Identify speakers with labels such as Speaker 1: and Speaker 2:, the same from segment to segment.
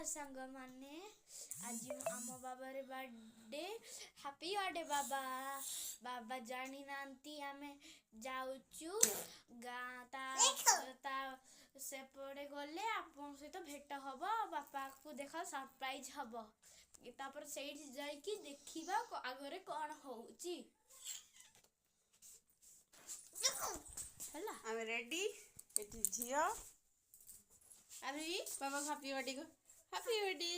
Speaker 1: सांग माने आज आम बाबा रे बर्थडे हैप्पी बर्थडे बाबा बाबा जानी नांती आमे जाउचु ता सेपटे गले आपन सहित भेट हबो बापा को देखा सरप्राइज हबो तापर सेठी जाईकी देखिबा आगरे कोन होउची हला
Speaker 2: आमे रेडी एटी झियो अभी बाबा हैप्पी बर्थडे को हैप्पी बर्थडे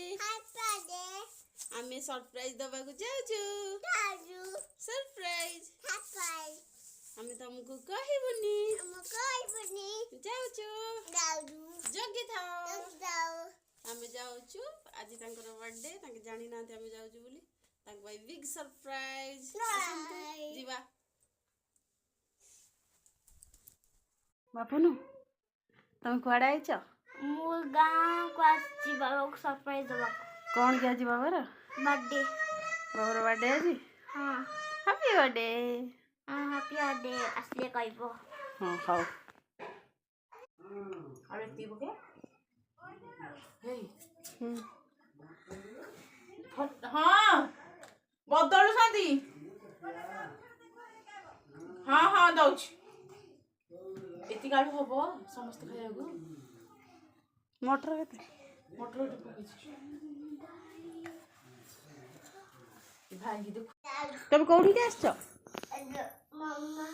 Speaker 2: आमे सरप्राइज दबा को जाउछु सरप्राइज आमे तुमको कहबुनी जाउछु जगी थाओ आमे जाउछु आज तांकर बर्थडे तांके जानि नाते आमे जाउछु बोली तांक भाई बिग सरप्राइज जीवा बापुनु तुम कुआडे आइछ
Speaker 1: मु गांव को आछि बाबा को सरप्राइज दबा
Speaker 2: कौन क्या जी बाबा
Speaker 1: बर्थडे
Speaker 2: बाबा बर्थडे आज
Speaker 1: हां
Speaker 2: हैप्पी बर्थडे
Speaker 1: हैप्पी बर्थडे असले कहबो
Speaker 2: हां खाओ
Speaker 3: अरे पीबो के हे हां बदलु शादी हां हां दउछ एति गाड़ी होबो समस्त खाइबो
Speaker 2: मोटर केते
Speaker 3: मोटर पकेछि भाई की देख
Speaker 2: तब कोठी के आछो
Speaker 1: मम्मा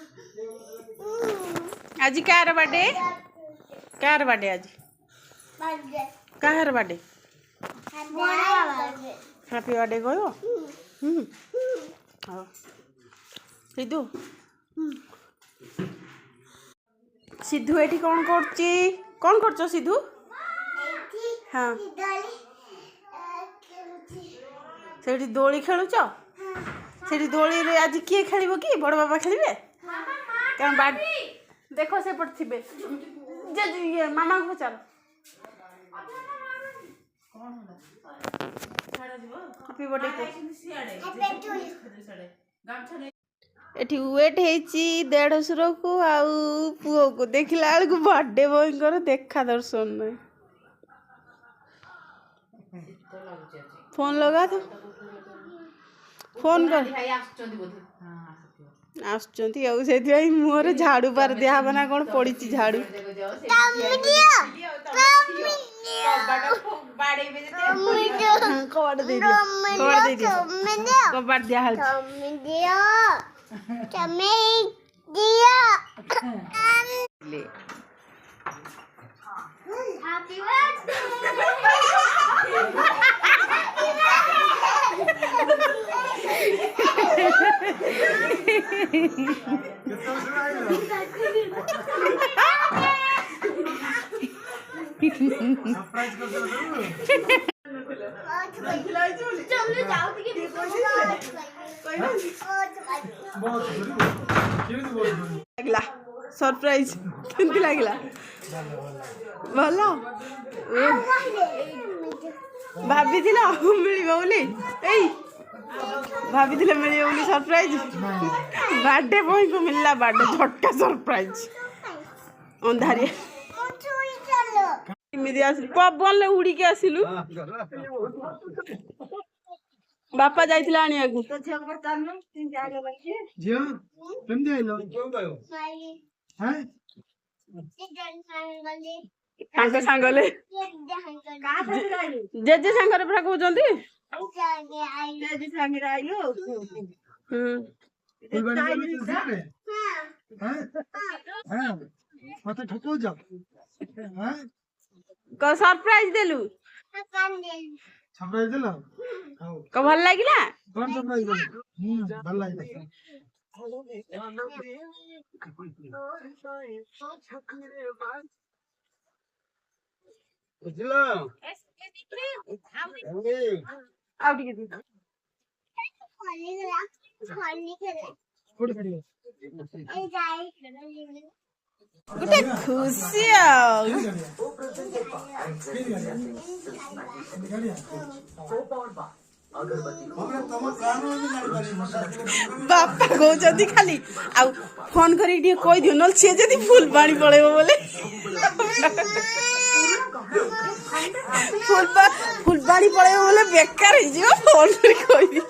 Speaker 2: आज कार बर्थडे आज
Speaker 1: birthday
Speaker 2: car birthday
Speaker 1: birthday
Speaker 2: happy birthday गयो हां सिद्धू सिद्धू एठी कौन करछो सिद्धू हाँ सेठी दोली खेलुच सेठी दोली रे आज किए खेलिबो कि बड़ बाबा खेलिबे कारण बाद देखो से पड़ थिबे जे ये मामा को चल
Speaker 3: कौन होला छाड़ा दिबो
Speaker 2: हैप्पी बर्थडे
Speaker 3: सियाड़े गामछा
Speaker 2: एठी वेट हेची 150 को आउ पुओ को देखिला बेल को बर्थडे बॉय कर देखा दर्शन नहीं फोन लगा तो फोन कर
Speaker 3: भाई आछचंदी बोधे हां
Speaker 2: आछचंती आ सेति भाई मोर झाड़ू पार देहा बना कोन पड़ीची झाड़ू कबाड़ दे दिया कबाड़ दिया हाल ले
Speaker 1: हैप्पी बर्थडे
Speaker 4: सरप्राइज कर
Speaker 1: चल जाओ के
Speaker 2: लागला सरप्राइज केमती लागला भलो भाभी थिला मिलिबो बोली एई भाभी थिला मिलिबो बोली सरप्राइज बर्थडे बॉय को मिलला बर्थडे झटका सरप्राइज अंधारी इमिदी आसी पवन ले उड़ी के आसिलु बापा जाइथिला आनिया को
Speaker 4: तो झग बर्तन में 3 जागे बन जियो केमदी आइलो हैं
Speaker 2: तांको सांगले
Speaker 4: का थी आइलो
Speaker 2: जेजे सांगरे प्रा कहउचंती
Speaker 4: जे संगे आइलो फुलबाड़ी में जाबे हां मत ठको जा हैं
Speaker 2: को सरप्राइज देलु
Speaker 4: सरप्राइज दिला हां
Speaker 2: को भल लागिला
Speaker 4: कौन सरप्राइज दिला भल लागिला बुझलो
Speaker 2: आउट के दी
Speaker 4: कोड करियो
Speaker 2: गुटे खुशी बापा कहते खाली आ फोन कर कही दियो न सी जदि फुल पानी पड़ेब बोले फुल ଫୁଲବାଣୀ ପଳେଇବ ବୋଲେ ବେକାର ହେଇଯିବ ଫୋନ କରି କହିଦିଅ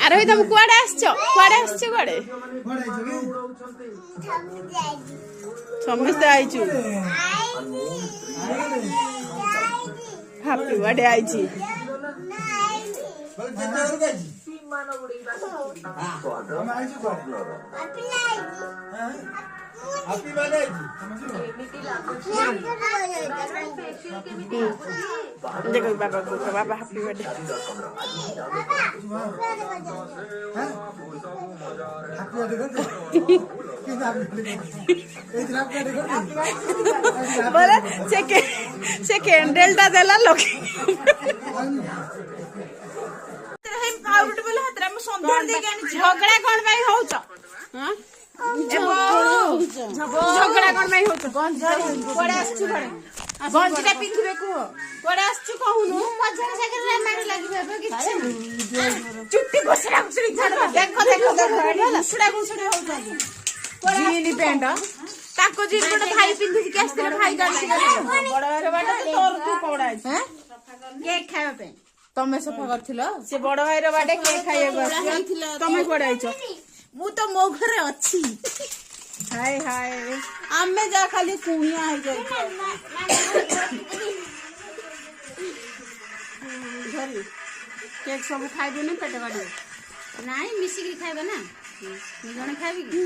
Speaker 2: ଆରେ ତମେ କୁଆଡେ ଆସିଛ କୁଆଡେ ସମସ୍ତେ ଆଇଛୁ ହାପି ବାର୍ଥଡେ ଆଇଛି देखो बाबा को बाबा हैप्पी बर्थडे बोले से कैंडल टा देला लोक झगड़ा कौन भाई होछ हां झगड़ा कौन भाई होछ कोड़े आछी कोड़े गंजीटा पिंधिबे को कोड़े आछी कहूनु मजर सागर रे मारी लागिबे किछ चुट्टी घोसड़ा घुसड़ी देखो देखो देखो घुसड़ा घुसड़ी होउछन जीनी पेंट ताको जी बड़ भाई पिंधि के आस्ते भाई गाड़ी बड़ रे बाटा तोर तू कोड़ा हैं केक खाइबे पे तमे सफा करथिलो से बड़ भाई रे बाटे केक खाइबे तमे कोड़ा आइछो मु तो मो घरे अछि हाय हाय आमे जा खाली कुनिया आइ जाय घरी केक सब खाइबे ने पेट गाड़ी नाही मिसी के खाइबे ना जने खाइबे की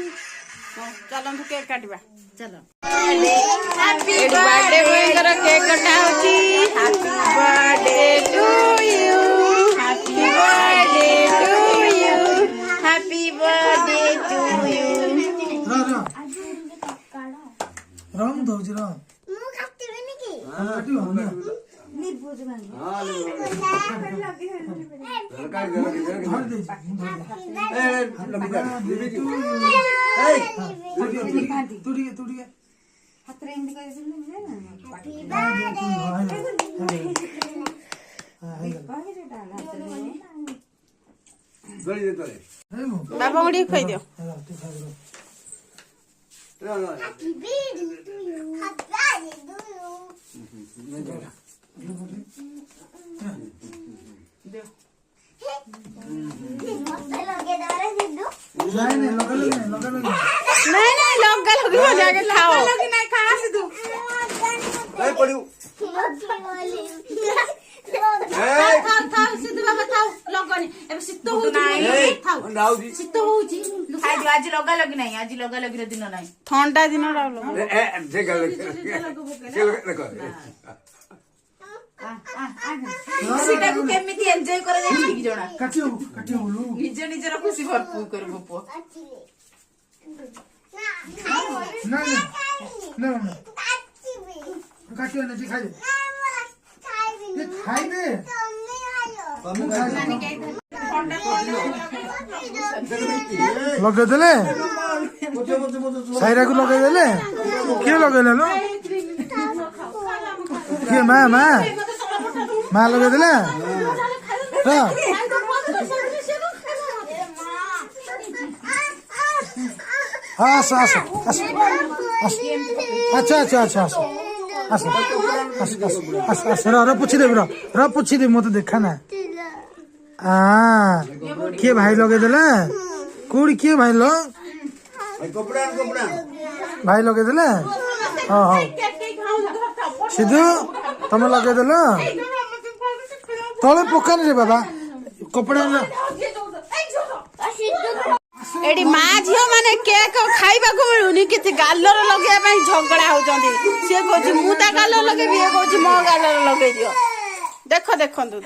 Speaker 2: चलो हम केक काटबा चलो हैप्पी बर्थडे बोइंगर केक कटा होची happy birthday to you happy birthday to you happy birthday to you
Speaker 4: रंग दौज रंग
Speaker 5: मु खाती बनी की
Speaker 4: काटी हो ना
Speaker 5: निर्बोध बनी
Speaker 4: हां ले धर दे ए तुड़ी
Speaker 5: हाथ रे इंदी कर सुन ना
Speaker 2: बाबा मुड़ी खोई दियो
Speaker 5: happy birthday to you happy birthday to you मस्त लगे दारे सिद्धू
Speaker 4: नहीं लगा
Speaker 2: नहीं लगा लगी हो जाके खाओ लगी नहीं खा सिद्धू
Speaker 4: ए पड़ू
Speaker 1: थाउ सिद्धू बाबा थाउ लगनी ए सित्तो होउची थाउ
Speaker 3: नाउजी
Speaker 1: सित्तो होउची
Speaker 3: खाइ दियो आज लगा लगी नहीं आज लगा लगी रे दिन नहीं
Speaker 2: ठंडा दिन राव
Speaker 4: ए ठीक है
Speaker 3: सीटा को केमिति एन्जॉय करे जाय ठीक जणा
Speaker 4: काटियो बोलू
Speaker 3: निज निजर खुशी भरपूर करबो पो
Speaker 4: ना काटियो ना जी खाइए ये खाइबे तुम लगे देले साइरा को लगे देले के लगेले लो के मां लगे देले हां अच्छा पूछी दे मत देखा ना किए भाई लगे देले कोड़ी किए भाई लो भाई लगे देले हाँ सिद्धू तुम लगे देल तले पकानी रे बाबा कपड़ा
Speaker 2: एडी माँ झील माने केक खाइबा को मिलुनी कि गालर लगे झगड़ा होचंदी से कहछि मु ता गालर लगे भी कहछि मो गालर लगे दियो देखो देखंतु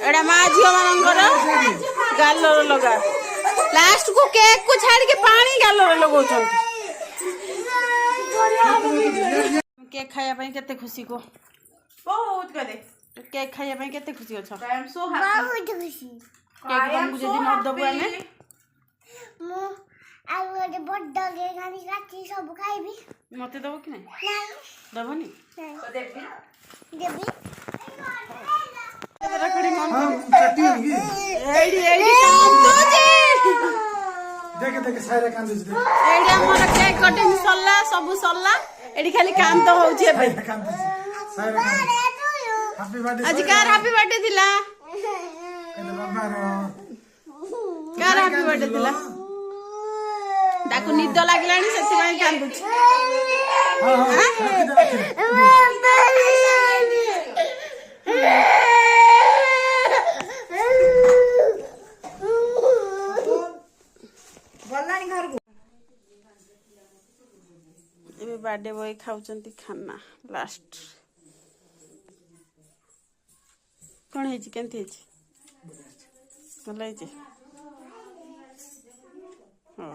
Speaker 2: एडा माँ झील मानकर गालर लगा लास्ट को केक को छाड़ के पानी गालर लगौछंती केक खाया पई केते खुशी को
Speaker 3: बहुत कदे
Speaker 2: केक खाइया ପାଇଁ କେତେ ଖୁସି ଅଛ
Speaker 3: I am so happy.
Speaker 5: बहुत खुशी
Speaker 2: केक तमକୁ ଯଦି ନ ଦବୁ ଆମେ
Speaker 5: मु ଆଉ ଗୋଟେ ବଡ କେକ୍ ଆଣି କାଟି ସବୁ ଖାଇବି
Speaker 2: ମତେ ଦବ କି ନାହିଁ
Speaker 5: ନାଇଁ
Speaker 2: ଦବନି
Speaker 5: ଦେବି
Speaker 2: ରେକର୍ଡିଂ ଅନ୍
Speaker 4: हाँ चट्टी है ये
Speaker 2: ଏଇଠି ଏଇଠି କାନ୍ଦୁଛି
Speaker 4: देखे सारे कांदे देख
Speaker 2: ଏଇଠି ଆମର କେକ୍ କଟିଂ ସରିଲା ସବୁ ସରିଲା ଏଇଠି ଖାଲି କାନ୍ଦ ହଉଛି ଏବେ
Speaker 4: कांदे सारे कांदे हैप्पी बर्थडे
Speaker 2: ଆଜି କାର ହାପି ବାର୍ଥଡେ ଥିଲା
Speaker 4: कहते बाबा रो
Speaker 2: କାର ହାପି ବାର୍ଥଡେ ଥିଲା ତାକୁ ନିଦ ଲାଗିଲାଣି ସେଥିପାଇଁ କାନ୍ଦୁଛି
Speaker 4: हां हां
Speaker 2: ଏବେ ବାର୍ଥଡେ ବୟ ଖାଉଛନ୍ତି ଖାନା ଲାଷ୍ଟ କଣ ହେଇଛି କେମିତି ହେଇଛି ଭଲ ହେଇଛି ହଁ